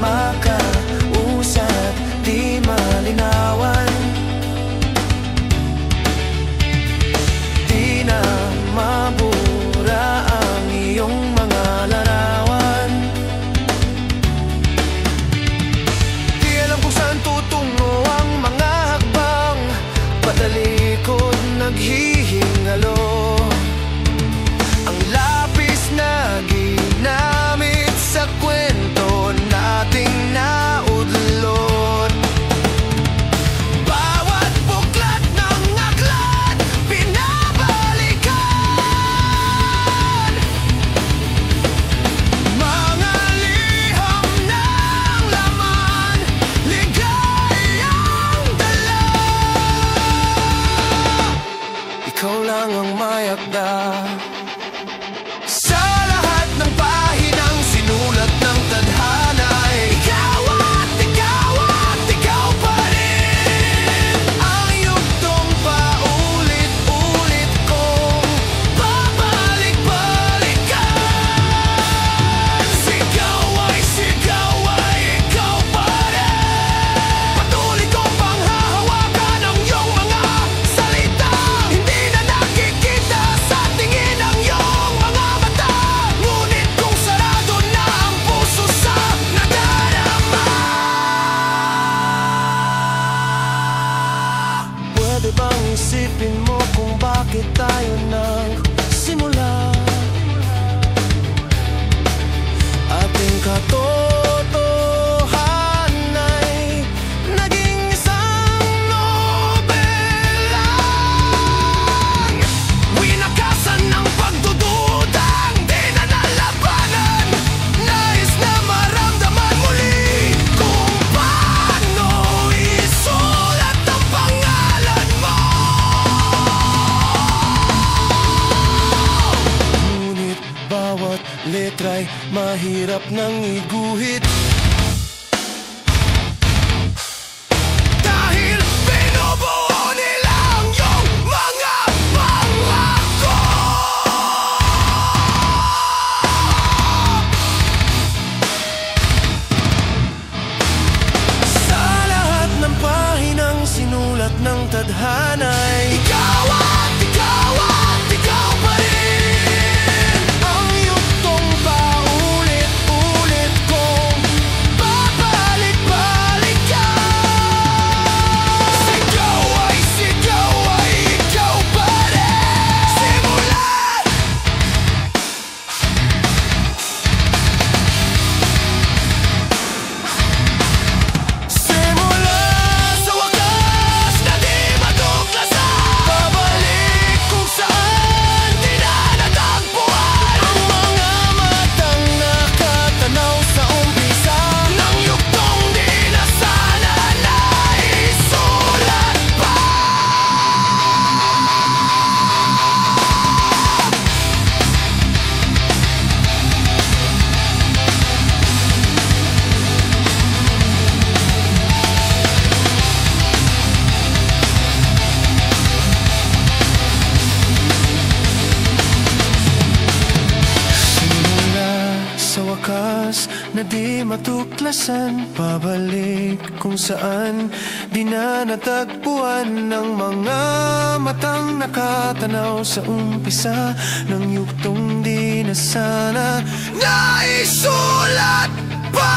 makausap, di malinawan. Di na mabura ang iyong mga larawan. Di alam kung saan tutungo ang mga hakbang, patalikod naghihingalo. Ang lapis na ginamit sa kwento nating naudlot. Bawat buklat ng aklat pinabalikan. Mga liham ng laman, ligayang dala. Ikaw lang ang mayakda sa lahat ng pahinang sinulat ng tadhana. Ikaw at ikaw pa rin. Ang yugtong paulit-ulit kong babalik-balikan. Sigaw ay ikaw pa rin. Patuloy kong panghahawakan ang iyong mga salita. Hindi na nakikita sa tingin ang iyong mga mata. Ngunit kung sarado na ang puso sa nadarama. Pwede bang isipin mo kung bakit tayo nagsimula? Ating katotohanan ay naging isang nobela. Winakasan ng pagdududang di na nalabanan. Nais na maramdaman muli kung paano isulat ang pangalan mo. Ngunit bawat letra'y mahirap nang iguhit. Dahil binubuo nila ang iyong mga pangako. Sa lahat ng pahinang sinulat ng tadhana'y ikaw pa rin. Ang yugtong paulit-ulit kong babalik-balikan. Sigaw ay ikaw pa rin. Simula sa wakas na di matuklasan. Babalik kung saan di na natagpuan. Ang mga matang nakatanaw sa umpisa ng yugtong di na sana naisulat pa. Simula sa wakas na di matuklasan, pabalik kung saan di na natagpuan ng mga matang nakatanaw sa umpisa ng yugtong di na sana naisulat pa.